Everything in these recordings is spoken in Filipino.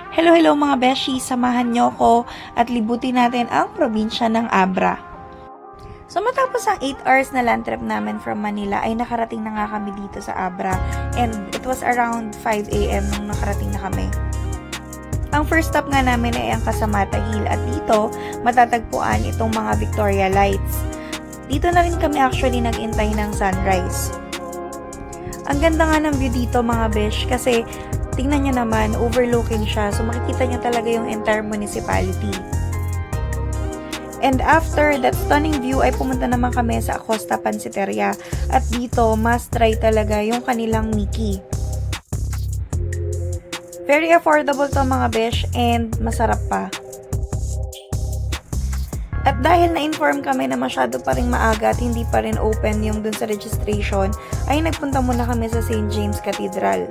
Hello, hello mga beshi! Samahan niyo ko at libutin natin ang probinsya ng Abra. So matapos ang 8 hours na land trip namin from Manila ay nakarating na nga kami dito sa Abra and it was around 5 AM nung nakarating na kami. Ang first stop nga namin ay ang Casamata Hill at dito matatagpuan itong mga Victoria Lights. Dito na rin kami actually nag-intay ng sunrise. Ang ganda nga ng view dito mga besh kasi tingnan nyo naman, overlooking siya. So, makikita nyo talaga yung entire municipality. And after that stunning view, ay pumunta naman kami sa Acosta Pansiteria. At dito, must try talaga yung kanilang Mickey. Very affordable to mga besh and masarap pa. At dahil na-inform kami na masyado pa rin maaga at hindi pa rin open yung dun sa registration, ay nagpunta muna kami sa St. James Cathedral.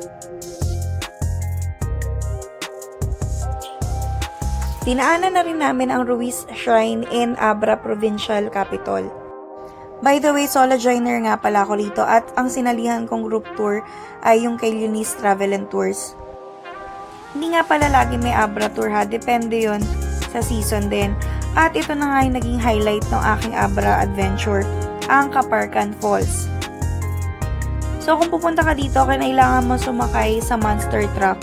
Dinaanan na rin namin ang Ruiz Shrine in Abra Provincial Capital. By the way, solo joiner nga pala ako dito at ang sinalihan kong group tour ay yung kay Eunice Travel and Tours. Hindi nga pala lagi may Abra tour ha, depende yon sa season din. At ito na nga yung naging highlight ng aking Abra adventure, ang Caparcan Falls. So kung pupunta ka dito, kailangan mo sumakay sa monster truck.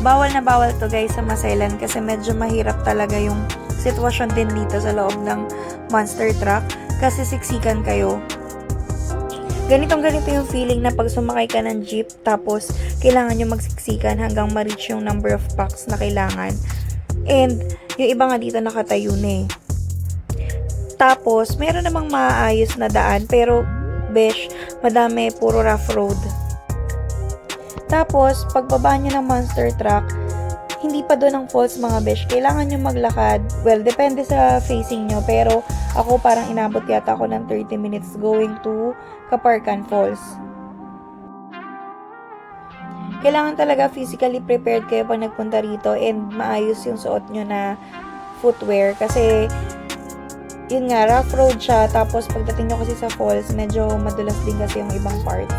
Bawal na bawal to guys sa Maselan kasi medyo mahirap talaga yung sitwasyon din dito sa loob ng monster truck kasi siksikan kayo. Ganito yung feeling na pag sumakay ka ng jeep tapos kailangan nyo magsiksikan hanggang ma-reach yung number of packs na kailangan. And yung iba nga dito nakatayo na eh. Tapos meron namang maayos na daan pero besh, madami puro rough road. Tapos, pagbaba nyo ng monster truck, hindi pa doon ang falls mga besh. Kailangan nyo maglakad. Well, depende sa facing nyo. Pero, ako parang inabot yata ako ng 30 minutes going to Caparcan Falls. Kailangan talaga physically prepared kayo pag nagpunta rito and maayos yung suot nyo na footwear. Kasi, yun nga, rough road siya. Tapos, pagdating nyo kasi sa falls, medyo madulas din kasi yung ibang parts.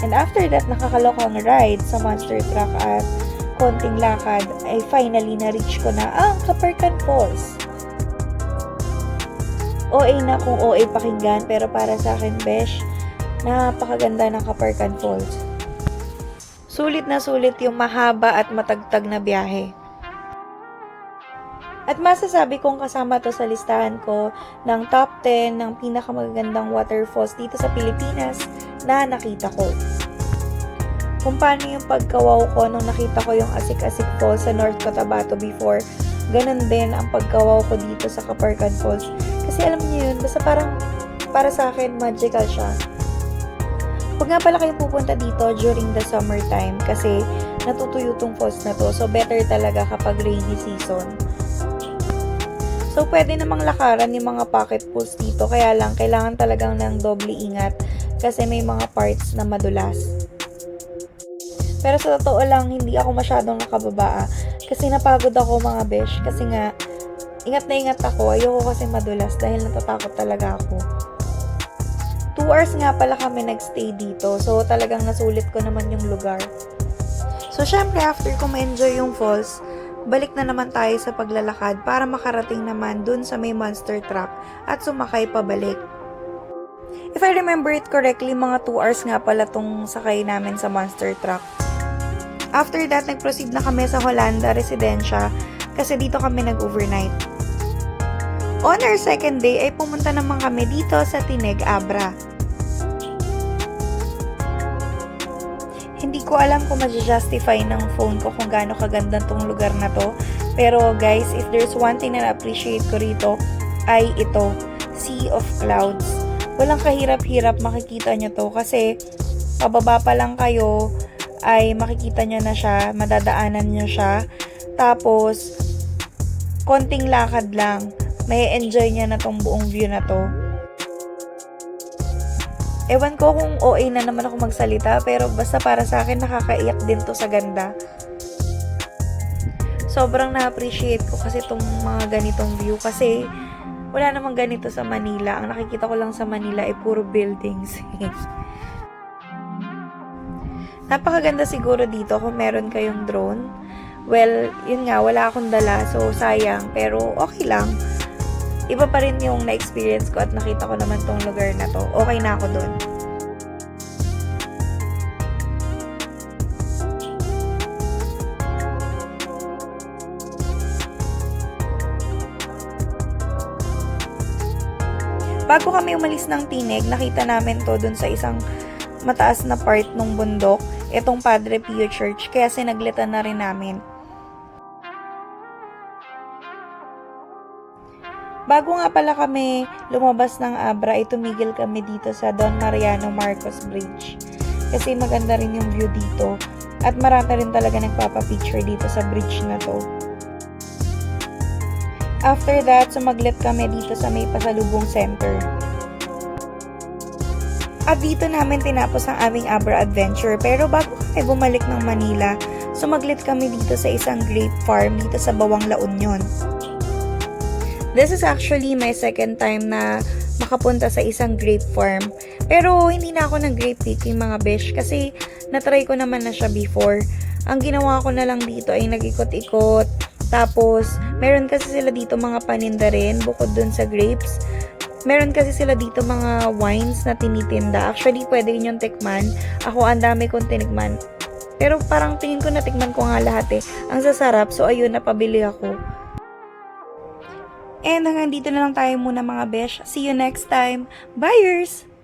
And after that, nakakalokang ride sa monster truck at konting lakad, ay finally na-reach ko na ang Caparcan Falls. OA na kung OA pakinggan, pero para sa akin, besh, napakaganda ng Caparcan Falls. Sulit na sulit yung mahaba at matagtag na biyahe. At masasabi kong kasama to sa listahan ko ng top 10 ng pinakamagandang waterfalls dito sa Pilipinas na nakita ko. Kung paano yung pagkawaw ko nung nakita ko yung Asik-Asik Falls sa North Cotabato before, ganun din ang pagkawaw ko dito sa Caparcan Falls. Kasi alam niyo yun, basta parang para sa akin magical siya. Huwag nga pala kayong pupunta dito during the summertime kasi natutuyo tong falls na to. So better talaga kapag rainy season. So, pwede namang lakaran yung mga pocket pools dito. Kaya lang, kailangan talagang ng doble ingat kasi may mga parts na madulas. Pero sa totoo lang, hindi ako masyadong nakababa kasi napagod ako mga besh. Kasi nga, ingat na ingat ako. Ayoko kasi madulas dahil natatakot talaga ako. 2 hours nga pala kami nagstay dito. So, talagang nasulit ko naman yung lugar. So, syempre, after ko ma-enjoy yung falls, balik na naman tayo sa paglalakad para makarating naman dun sa may monster truck at sumakay pabalik. If I remember it correctly, mga 2 hours nga pala tong sakay namin sa monster truck. After that, nag-proceed na kami sa Holanda Residencia kasi dito kami nag-overnight. On our second day ay pumunta naman kami dito sa Tineg, Abra. Hindi ko alam kung ma-justify ng phone ko kung gaano kaganda tong lugar na to. Pero guys, if there's one thing na na-appreciate ko rito, ay ito, Sea of Clouds. Walang kahirap-hirap makikita nyo to kasi pababa pa lang kayo ay makikita nyo na siya, madadaanan nyo siya. Tapos, konting lakad lang, may enjoy nyo na tong buong view na to. Ewan ko kung OA na naman ako magsalita, pero basta para sa akin nakakaiyak din to sa ganda. Sobrang na-appreciate ko kasi itong mga ganitong view kasi wala namang ganito sa Manila. Ang nakikita ko lang sa Manila ay puro buildings. Napakaganda siguro dito kung meron kayong drone. Well, yun nga, wala akong dala, so sayang, pero okay lang. Iba pa rin yung na-experience ko at nakita ko naman tong lugar na to. Okay na ako dun. Bago kami umalis ng Tinig, nakita namin to dun sa isang mataas na part ng bundok, itong Padre Pio Church, kaya sinaglitan na rin namin. Bago nga pala kami lumabas ng Abra, ay tumigil kami dito sa Don Mariano Marcos Bridge. Kasi maganda rin yung view dito at marami rin talaga nagpapapicture dito sa bridge na to. After that, sumaglit kami dito sa may Pasalubong Center. At dito namin tinapos ang aming Abra adventure. Pero bago kami bumalik ng Manila, sumaglit kami dito sa isang grape farm dito sa Bawang La Union. This is actually my second time na makapunta sa isang grape farm. Pero hindi na ako nag-grape picking mga besh kasi natry ko naman na siya before. Ang ginawa ko na lang dito ay nag-ikot-ikot. Tapos, meron kasi sila dito mga paninda rin bukod dun sa grapes. Meron kasi sila dito mga wines na tinitinda. Actually, pwede yun yung tikman. Ako, ang dami kong tinikman. Pero parang tingin ko natikman ko nga lahat eh. Ang sasarap. So, ayun, napabili ako. And hanggang dito na lang tayo muna mga besh. See you next time. Buyers!